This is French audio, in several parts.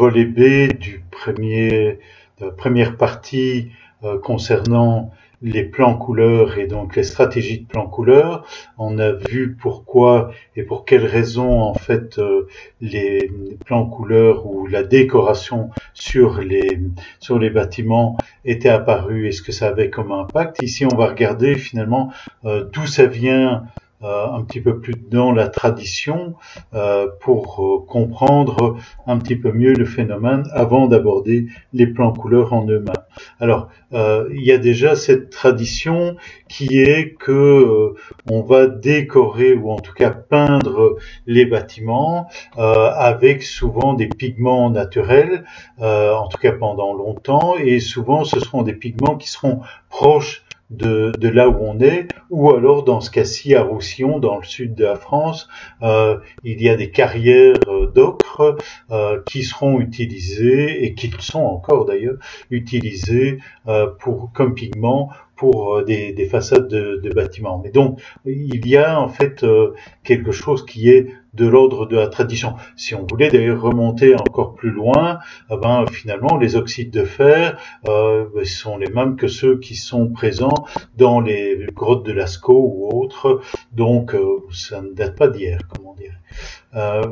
volet B de la première partie concernant les plans couleurs et donc les stratégies de plans couleurs. On a vu pourquoi et pour quelles raisons en fait les plans couleurs ou la décoration sur les bâtiments était apparue et ce que ça avait comme impact. Ici, on va regarder finalement d'où ça vient un petit peu plus dans la tradition pour comprendre un petit peu mieux le phénomène avant d'aborder les plans couleurs en eux-mêmes. Alors, il y a déjà cette tradition qui est que on va décorer ou en tout cas peindre les bâtiments avec souvent des pigments naturels, en tout cas pendant longtemps, et souvent ce seront des pigments qui seront proches de là où on est, ou alors dans ce cas-ci à Roussillon, dans le sud de la France, il y a des carrières d'ocre qui seront utilisées et qui sont encore d'ailleurs utilisées comme pigment pour des façades de bâtiments. Mais donc il y a en fait quelque chose qui est de l'ordre de la tradition. Si on voulait d'ailleurs remonter encore plus loin, finalement les oxydes de fer sont les mêmes que ceux qui sont présents dans les grottes de Lascaux ou autres, donc ça ne date pas d'hier, comment dire.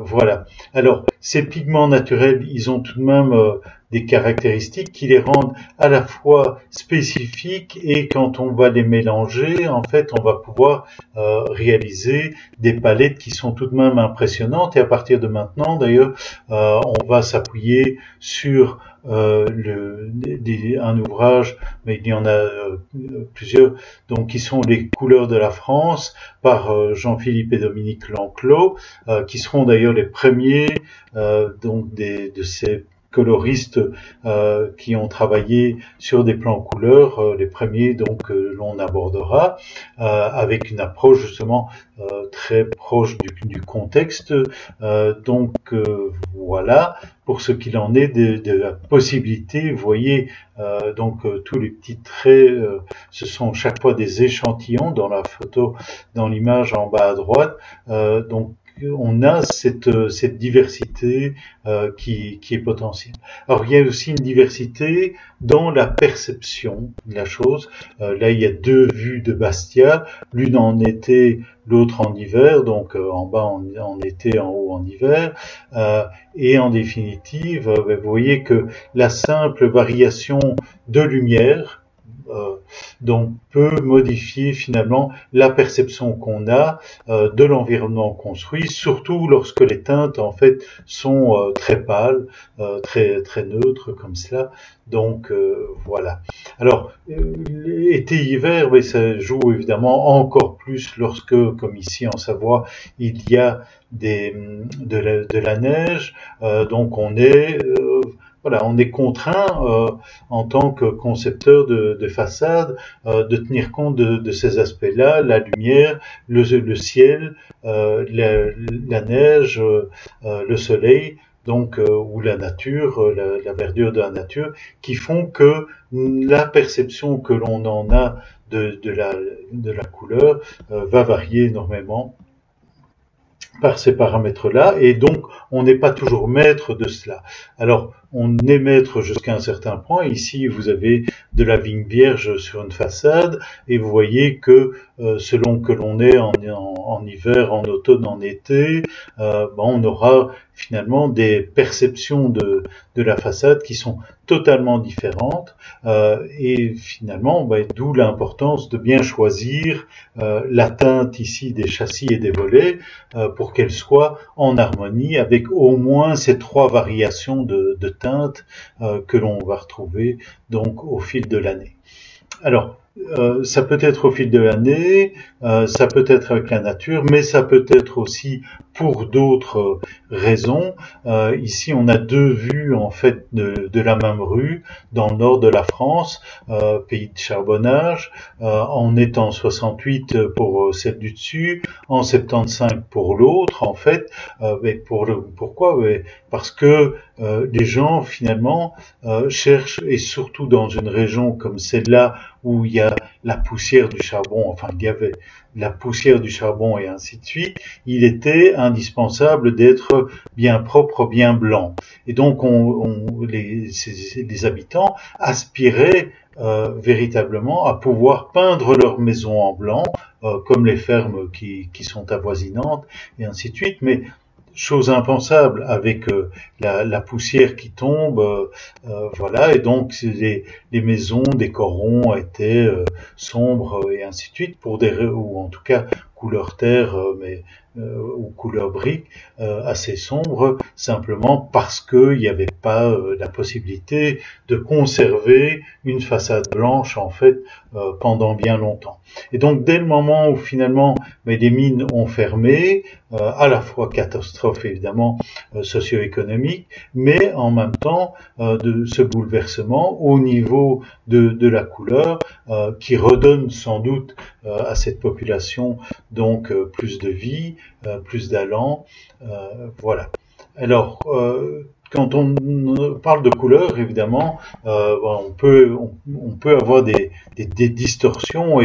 Voilà. Alors, ces pigments naturels, ils ont tout de même des caractéristiques qui les rendent à la fois spécifiques et quand on va les mélanger, en fait, on va pouvoir réaliser des palettes qui sont tout de même impressionnantes. Et à partir de maintenant, d'ailleurs, on va s'appuyer sur un ouvrage, mais il y en a plusieurs, donc qui sont les couleurs de la France par Jean-Philippe et Dominique Lanclos, qui seront d'ailleurs les premiers donc de ces coloristes qui ont travaillé sur des plans couleurs, les premiers donc que l'on abordera avec une approche justement très proche du contexte. Voilà pour ce qu'il en est de la possibilité. Vous voyez donc tous les petits traits, ce sont chaque fois des échantillons dans la photo, dans l'image en bas à droite. Donc on a cette diversité qui est potentielle. Alors il y a aussi une diversité dans la perception de la chose. Là il y a deux vues de Bastia, l'une en été, l'autre en hiver, donc en bas en été, en haut en hiver, et en définitive, vous voyez que la simple variation de lumière donc peut modifier finalement la perception qu'on a de l'environnement construit, surtout lorsque les teintes en fait sont très pâles, très neutres comme cela. Donc voilà. Alors été-hiver, mais ça joue évidemment encore plus lorsque, comme ici en Savoie, il y a de la neige. Donc on est contraint en tant que concepteur de façade de tenir compte de ces aspects-là, la lumière, le ciel, la neige, le soleil, donc ou la nature, la verdure de la nature, qui font que la perception que l'on en a de la couleur va varier énormément par ces paramètres-là, et donc on n'est pas toujours maître de cela. Alors, on est maître jusqu'à un certain point. Ici, vous avez de la vigne vierge sur une façade, et vous voyez que selon que l'on est en hiver, en automne, en été, on aura finalement des perceptions de la façade qui sont totalement différentes, et finalement, d'où l'importance de bien choisir la teinte ici des châssis et des volets pour qu'elle soit en harmonie avec au moins ces trois variations de teintes que l'on va retrouver donc au fil de l'année. Alors, ça peut être au fil de l'année, ça peut être avec la nature, mais ça peut être aussi pour d'autres raisons. Ici, on a deux vues en fait de la même rue dans le nord de la France, pays de charbonnage. On est en 68 pour celle du dessus, en 75 pour l'autre. En fait, pourquoi? Parce que les gens finalement cherchent, et surtout dans une région comme celle-là où il y a la poussière du charbon, enfin il y avait la poussière du charbon et ainsi de suite, il était indispensable d'être bien propre, bien blanc. Et donc les habitants aspiraient véritablement à pouvoir peindre leur maison en blanc, comme les fermes qui sont avoisinantes et ainsi de suite. Mais chose impensable avec la poussière qui tombe, voilà, et donc les maisons, décorons étaient sombres et ainsi de suite, ou en tout cas couleur terre, ou couleur brique, assez sombre, simplement parce qu'il n'y avait pas la possibilité de conserver une façade blanche en fait pendant bien longtemps. Et donc dès le moment où finalement les mines ont fermé, à la fois catastrophe évidemment socio-économique, mais en même temps de ce bouleversement au niveau de la couleur qui redonne sans doute à cette population donc plus de vie, plus d'allant, voilà. Alors quand on parle de couleur, évidemment, on peut avoir des distorsions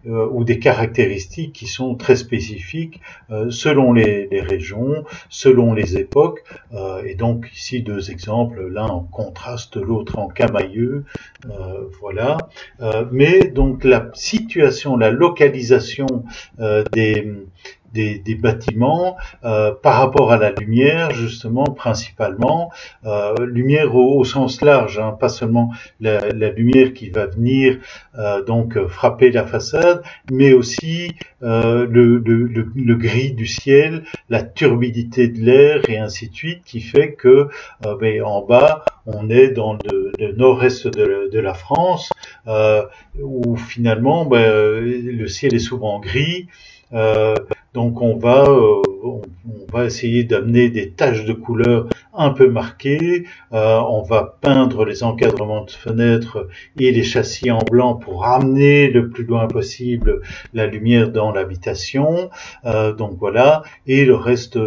ou des caractéristiques qui sont très spécifiques selon les régions, selon les époques. Et donc ici deux exemples, l'un en contraste, l'autre en camailleux, voilà. Mais donc la situation, la localisation des bâtiments par rapport à la lumière, justement, principalement, lumière au sens large, hein, pas seulement la lumière qui va venir donc frapper la façade, mais aussi le gris du ciel, la turbidité de l'air et ainsi de suite, qui fait que en bas, on est dans le nord-est de la France, où finalement le ciel est souvent gris. Donc on va essayer d'amener des taches de couleur un peu marquées, on va peindre les encadrements de fenêtres et les châssis en blanc pour ramener le plus loin possible la lumière dans l'habitation, donc voilà, et le reste,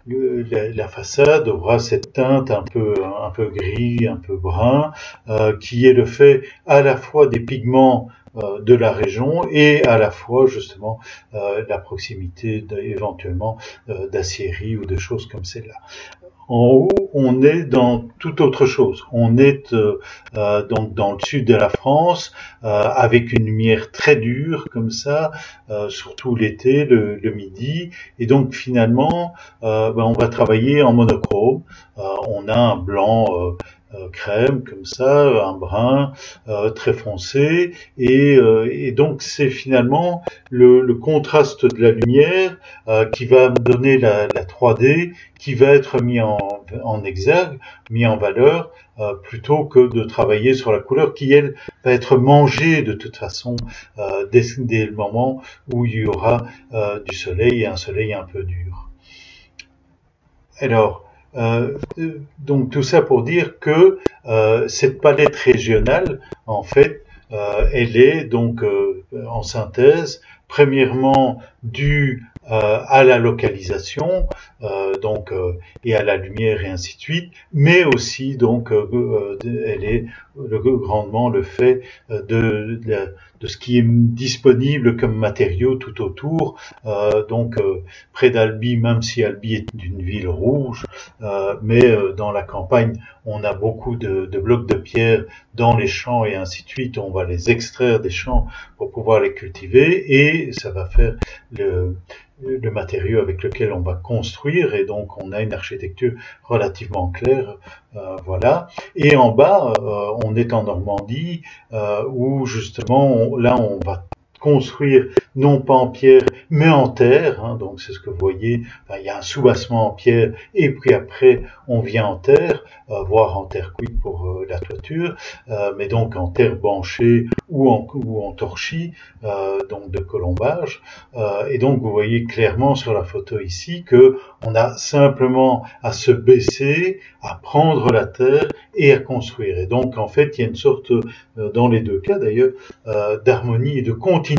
la façade aura cette teinte un peu gris, un peu brun, qui est le fait à la fois des pigments de la région et à la fois justement la proximité éventuellement d'acierie ou de choses comme celle-là. En haut, on est dans toute autre chose. On est donc dans le sud de la France, avec une lumière très dure comme ça, surtout l'été, le midi. Et donc finalement, on va travailler en monochrome. On a un blanc crème comme ça, un brun très foncé, et donc c'est finalement le contraste de la lumière qui va me donner la 3D, qui va être mis en exergue, mis en valeur, plutôt que de travailler sur la couleur qui, elle, va être mangée de toute façon dès le moment où il y aura du soleil et un soleil un peu dur. Alors, donc tout ça pour dire que cette palette régionale, en fait, elle est donc en synthèse, premièrement due à la localisation, donc et à la lumière et ainsi de suite, mais aussi donc elle est grandement le fait de ce qui est disponible comme matériaux tout autour, donc près d'Albi, même si Albi est une ville rouge, mais dans la campagne on a beaucoup de blocs de pierre dans les champs et ainsi de suite, on va les extraire des champs pour pouvoir les cultiver et ça va faire le matériau avec lequel on va construire, et donc on a une architecture relativement claire, voilà. Et en bas, on est en Normandie, où justement, là on va construire non pas en pierre mais en terre, hein, donc c'est ce que vous voyez, il y a un soubassement en pierre et puis après on vient en terre, voire en terre cuite pour la toiture, mais donc en terre banchée ou en torchis, donc de colombage, et donc vous voyez clairement sur la photo ici que on a simplement à se baisser, à prendre la terre et à construire. Et donc en fait il y a une sorte, dans les deux cas d'ailleurs, d'harmonie et de continuité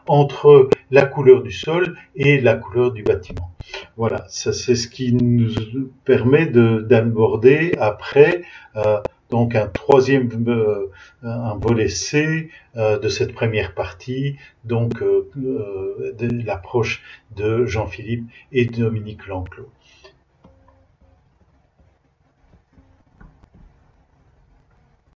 entre la couleur du sol et la couleur du bâtiment. Voilà, ça c'est ce qui nous permet d'aborder après donc un volet C de cette première partie, donc de l'approche de Jean-Philippe et Dominique Lanclos.